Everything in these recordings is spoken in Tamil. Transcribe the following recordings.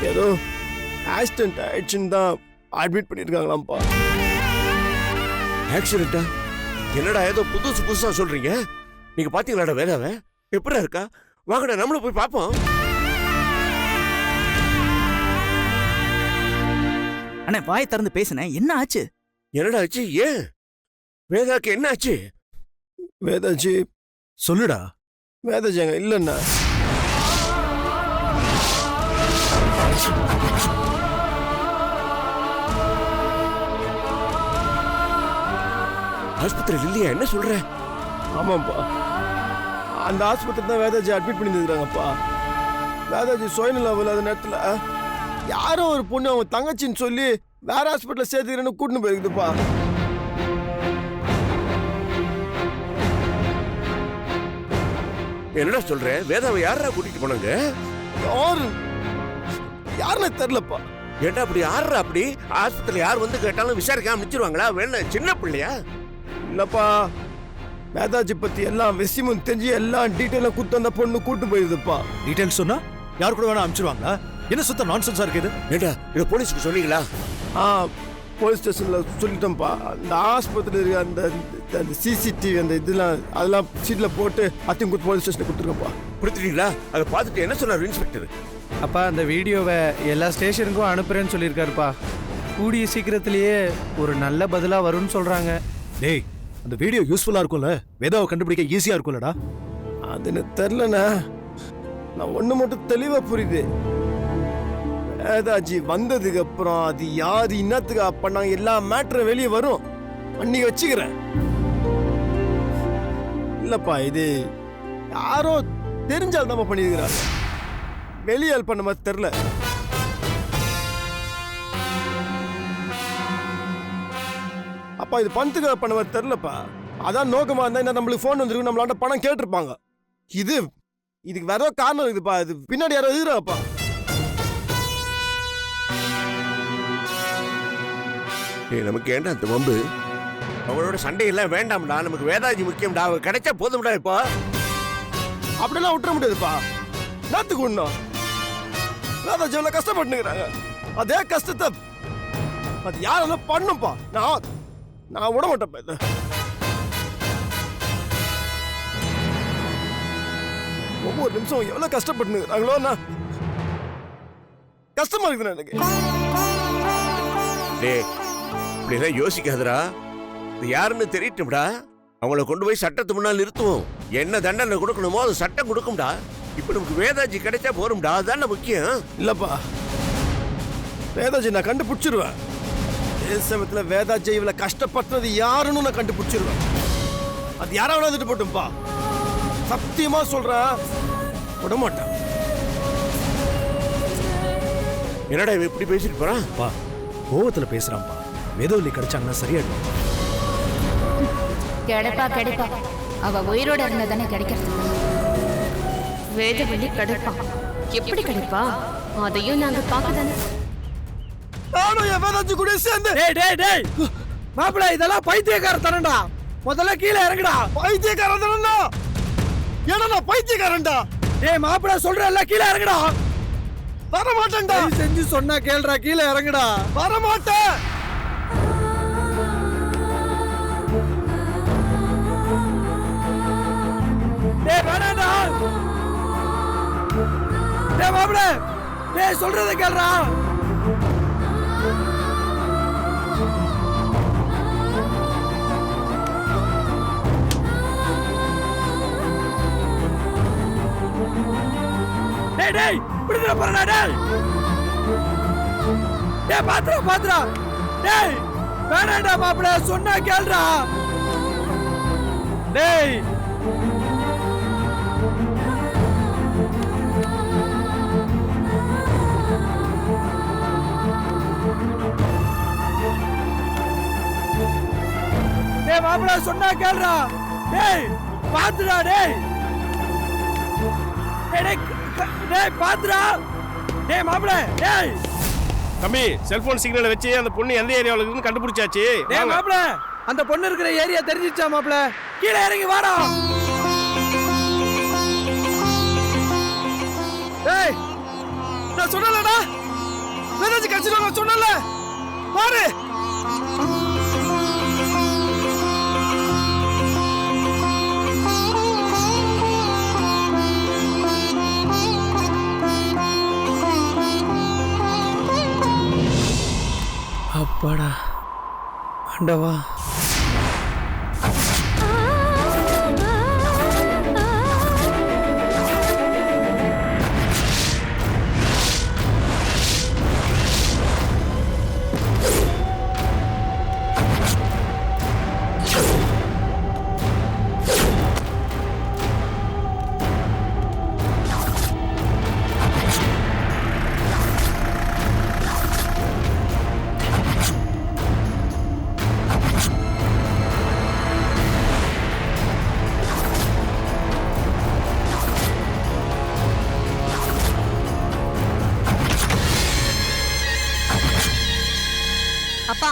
ஏதோ ஆக்சிடென்ட் ஆயிடுச்சுன்னு தான் அட்மிட் பண்ணியிருக்காங்களாம்ப்பா. ஆக்சிடென்ட்டா? என்னடா ஏதோ புதுசா சொல்றீங்க? நீங்க பாத்தீங்களாடா வேதாவை? எப்படா இருக்கா? வாங்கடா நம்மளும் போய் பார்ப்போம். அண்ணே வாயை திறந்து பேசுனேன், என்ன ஆச்சு? என்னடா ஆச்சு? ஏன் வேதாக்கு என்ன ஆச்சு? வேதாஜி சொல்லுடா. வேதாஜி அங்க இல்லைண்ணா. ஆஸ்பத்திரியில் இல்லையா? என்ன சொல்ற? ஆமாப்பா, அந்த ஆஸ்பத்திரி தான் வேதாஜி அட்மிட் பண்ணியிருக்காங்கப்பா. வேதாஜி சுயநலம் இல்லாத நேரத்தில் யாரோ ஒரு பொண்ணு அவங்க தங்கச்சின்னு சொல்லி வேற ஹாஸ்பிட்டலில் சேர்த்துக்கிறேன்னு கூட்டின்னு போயிருக்குதுப்பா. என்னடா சொல்ற? வேதாவை யாரா கூட்டிட்டு போனாங்க? யாருன்னு தெரியலப்பா. ஏண்டா அப்படி யாரா? அப்படி ஆஸ்பத்திரியில் யார் வந்து கேட்டாலும் விசாரிக்காம நிச்சிருவாங்களா? வேணா சின்ன பிள்ளையா? இல்லப்பா, வேதாஜி பத்தி எல்லாம் விஷயமும் தெரிஞ்சு எல்லாம் டீட்டெயிலாக கூட்டு அந்த பொண்ணு கூட்டு போயிருதுப்பா. டீடைல்ஸ் சொன்னா யார் கூட வேணா அனுப்பிச்சிருவாங்களா? என்ன சுத்த நான்சென்ஸா இருக்குது? ஏண்டா இதை போலீஸ்க்கு சொன்னீங்களா? போலீஸ் ஸ்டேஷனில் சொல்லிட்டோம்ப்பா. அந்த ஆஸ்பத்திரி இருக்க அந்த சிசிடிவி அந்த அதெல்லாம் சீட்டில் போட்டு அத்தையும் கூட்டு போலீஸ் ஸ்டேஷனில் கொடுத்துருக்கோம்ப்பா. கொடுத்துட்டீங்களா? அதை பார்த்துட்டு என்ன சொன்னார் இன்ஸ்பெக்டர்? அப்பா அந்த வீடியோவை எல்லா ஸ்டேஷனுக்கும் அனுப்புறேன்னு சொல்லியிருக்காருப்பா. கூடிய சீக்கிரத்திலேயே ஒரு நல்ல பதிலாக வரும்னு சொல்கிறாங்க. டேய், அந்த வீடியோ யூஸ்ஃபுல்லா இருக்கும்ல? வேதாவை கண்டுபிடிக்க ஈஸியா இருக்கும்லடா? அது எனக்கு தெரிலண்ணா. நான் ஒன்று மட்டும் தெளிவாக புரியுது. வேதாஜி வந்ததுக்கு அப்புறம் அது யாரு இன்னத்துக்கு பண்ணாங்க எல்லா மேட்டரும் வெளியே வரும். அன்னைக்கு வச்சுக்கிறேன். இல்லப்பா, இது யாரோ தெரிஞ்சால் தான் பண்ணியிருக்கிறாங்க. வெளியால் பண்ண மாதிரி தெரில. அப்பா இது பணத்துக்காக பண்ண மாதிரி தெரிலப்பா. அதான் நோக்கமா இருந்தா என்ன நம்மளுக்கு ஃபோன் வந்துருக்கு, நம்மளாண்ட பணம் கேட்டிருப்பாங்க. இதுக்கு வேற காரணம் இருக்குதுப்பா. இது பின்னாடி யாரோ எழுதுறாப்பா. நமக்கு ஏண்டா அந்த வம்பு? அவங்களோட சண்டையெல்லாம் வேண்டாம்டா. நமக்கு வேதாஜி முக்கியம்டா. அவர் கிடைச்சா போதும்டா. இப்போ அப்படிலாம் விட்டுற முடியாதுப்பா. நாத்துக்கு ஒண்ணும் வேதாஜி எவ்வளவு கஷ்டப்பட்டுக்கிறாங்க. அதே கஷ்டத்தை அது யாரெல்லாம் பண்ணும்பா. நான் விட மாட்டேன். ஒவ்வொரு நிமிஷம் எவ்வளவு கஷ்டப்பட்டுக்கிறாங்களோ கஷ்டமா இருக்குது எனக்கு. இப்படிலாம் யோசிக்காதடா. இது யாருன்னு தெரியட்டும்டா. அவங்கள கொண்டு போய் சட்டத்து முன்னால் நிறுத்துவோம். என்ன தண்டனை கொடுக்கணுமோ அது சட்டம் கொடுக்கும்டா. இப்ப நமக்கு வேதாஜி கிடைச்சா போரும்டா. அதுதானே முக்கியம். இல்லப்பா, வேதாஜி நான் கண்டுபிடிச்சிருவேன். அதே சமயத்துல வேதாஜி இவ்வளவு கஷ்டப்பட்டது யாருன்னு நான் கண்டுபிடிச்சிருவேன். அது யாராவது வந்துட்டு போட்டும்பா. சத்தியமா சொல்றேன், விட மாட்டேன். என்னடா இவன் இப்படி பேசிட்டு போறான்? பா கோவத்துல பேசுறான்பா. வேதவல்லி கிடைச்சாங்கன்னா சரியாயிடும். கிடைப்பா. அவ உயிரோட இருந்ததானே கிடைக்கிறது. வேதவல்லி கிடைப்பா. எப்படி கிடைப்பா? அதையும் நாங்க பார்க்கதானே. நானும் என் வேதாஜி கூட சேர்ந்து. டேய் மாப்பிள, இதெல்லாம் பைத்தியக்காரத்தனடா. முதல்ல கீழே இறங்குடா. பைத்தியக்காரன்டா? ஏன்னா பைத்தியக்காரன்டா? டேய் மாப்பிள சொல்றேன்ல, கீழே இறங்குடா. வர மாட்டேன்டா. செஞ்சு சொன்னா கேளுடா, கீழே இறங்குடா. வர மாட்டேன். டேய் வேணாடா. டேய் மாப்பிள, டேய் சொல்றத கேளுடா. டேய் விடுதல போறடா. டேய் பாத்ரா. டேய் வேணாடா மாப்பிள, சொன்னா கேளுடா. டேய் மாப்பிள சொன்னா கேளுடா. டேய் பாத்துடா. டேய் பாத்துடா. டேய் மாப்பிள. டேய் தம்பி, செல்போன் சிக்னலை வச்சு அந்த பொண்ணு எந்த ஏரியாவில் இருக்குன்னு கண்டுபிடிச்சாச்சு. டேய் மாப்பிள, அந்த பொண்ணு இருக்கிற ஏரியா தெரிஞ்சிச்சா மாப்பிள? கீழே இறங்கி வாடா. டேய் நான் சொன்னலடா, வேதாஜி கடிச்சிருவாங்க சொன்னல பாரு. அப்பாடா ஆண்டவா. அப்பா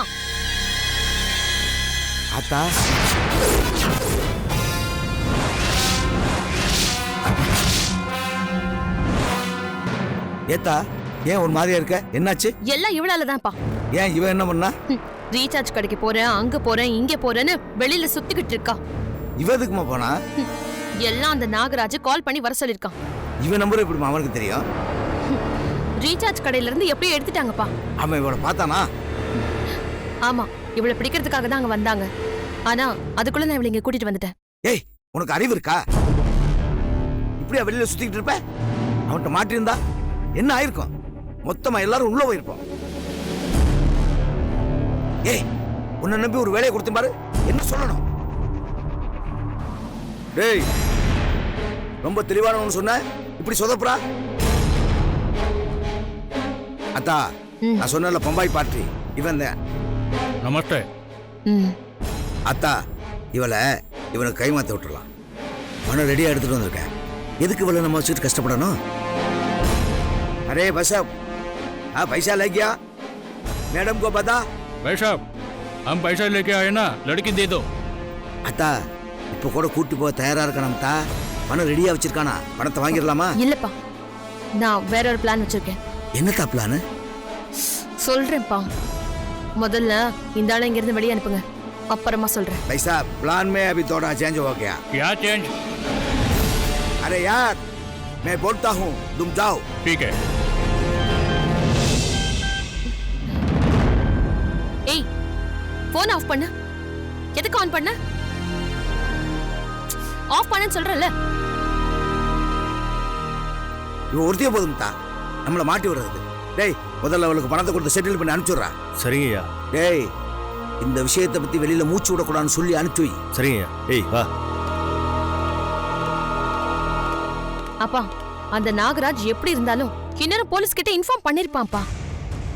அத்தா ஏத்தா ஏன் ஒரு மாதிரியா இருக்க? என்னாச்சு? எல்லாம் இவளாலதான்ப்பா. ஏன் இவன் என்ன பண்ணா? ரீசார்ஜ் கடைக்கு போறேன், அங்க போறேன், இங்க போறேன்னு வெளியில சுத்திக்கிட்டு இருக்கா. இவன் எதுக்குமா போனா? எல்லாம் அந்த நாகராஜ் கால் பண்ணி வர சொல்லிருக்கான். இவன் நம்பர் எப்படி அவனுக்கு தெரியும்? ரீசார்ஜ் கடையில இருந்து எப்படியோ எடுத்துட்டாங்கப்பா. அவன் இவளை பார்த்தானா? ஆமா, இவளை பிடிக்கிறதுக்காக தான் அங்க வந்தாங்க. ஆனா அதுக்குள்ள நான் இவளை இங்க கூட்டிட்டு வந்துட்டேன். ஏய், உனக்கு அறிவு இருக்கா? இப்படியா வெளியில சுத்திக்கிட்டு இருப்ப? அவன்கிட்ட மாட்டிருந்தா என்ன ஆயிருக்கும்? மொத்தமா எல்லாரும் உள்ள போயிருப்போம். ஏய், உன்னை நம்பி ஒரு வேலையை கொடுத்து பாரு, என்ன சொல்லணும்? டேய், ரொம்ப தெளிவானவனு சொன்ன, இப்படி சொதப்புறா? அத்தா, நான் சொன்னல பம்பாய் பார்ட்டி, இவன் தான். நமஸ்தே. அத்தா, இவனுக்கு கைமாத்த விட்டுறலாம். பணம் ரெடியா எடுத்துட்டு வந்திருக்கேன். எதுக்கு இவளை நம்ம வச்சுட்டு கஷ்டப்படணும்? அரே பசப், पैसा ले गया मैडम को बता। भाई साहब, हम पैसा लेके आए ना, लड़की दे दो। அத்தா, இப்ப கூட கூட்டி போக தயாரா இருக்கணும். தா, பணம் ரெடியா வச்சிருக்கானா? பணத்தை வாங்கிடலாமா? இல்லப்பா, நான் வேற ஒரு பிளான் வச்சிருக்கேன். என்னத்தா பிளான்? சொல்றேன்ப்பா. முதல்ல இந்த ஆளை இங்க இருந்து வெளியே அனுப்புங்க, அப்புறமா சொல்றேன். पैसा प्लान में अभी थोड़ा चेंज हो गया। क्या चेंज? अरे यार, मैं बोलता हूँ, तुम जाओ। ठीक है। ஏய், போன் ஆஃப் பண்ணு. எதுக்கு ஆன் பண்ண? ஆஃப் பண்ணு சொல்றல. இவன் ஒருத்தியே போதும் தான் நம்மள மாட்டி விடுறது. டேய், முதல்ல அவளுக்கு பணத்தை கொடுத்து செட்டில் பண்ணி அனுப்பிச்சுடுறா. சரிங்கய்யா. டேய், இந்த விஷயத்தை பத்தி வெளியில மூச்சு விடக்கூடாதுன்னு சொல்லி அனுப்பிச்சு வை. சரிங்கய்யா. ஏய் வா. அப்பா, அந்த நாகராஜ் எப்படி இருந்தாலும் இன்னொரு போலீஸ் கிட்ட இன்ஃபார்ம் பண்ணிருப்பான்ப்பா.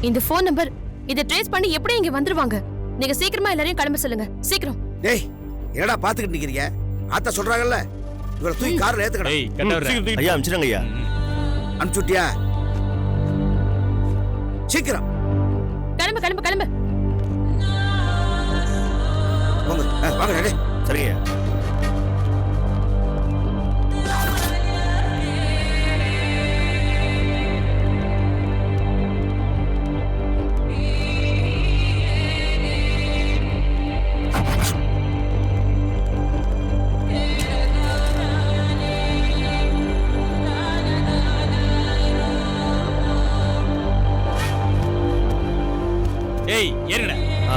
இந்த போன் நம்பர் இதை ட்ரேஸ் பண்ணி எப்படி இங்க வந்துருவாங்க. நீங்க சீக்கிரமா எல்லாரையும் கிளம்ப சொல்லுங்க, சீக்கிரம். டேய், என்னடா பாத்துக்கிட்டு நிக்கிறீங்க? ஆத்தா சொல்றாங்கல்ல, இவளை தூக்கி கார்ல ஏத்துக்கடா. ஏய், கட்ட வர. ஐயா அனுப்பிச்சிடுங்க ஐயா. அனுப்பிச்சுட்டியா? சீக்கிரம் கிளம்பு கிளம்பு கிளம்பு. போங்க. வாங்க டேய். சரிங்கய்யா. ஏய், ஏறுங்கடா. ஆ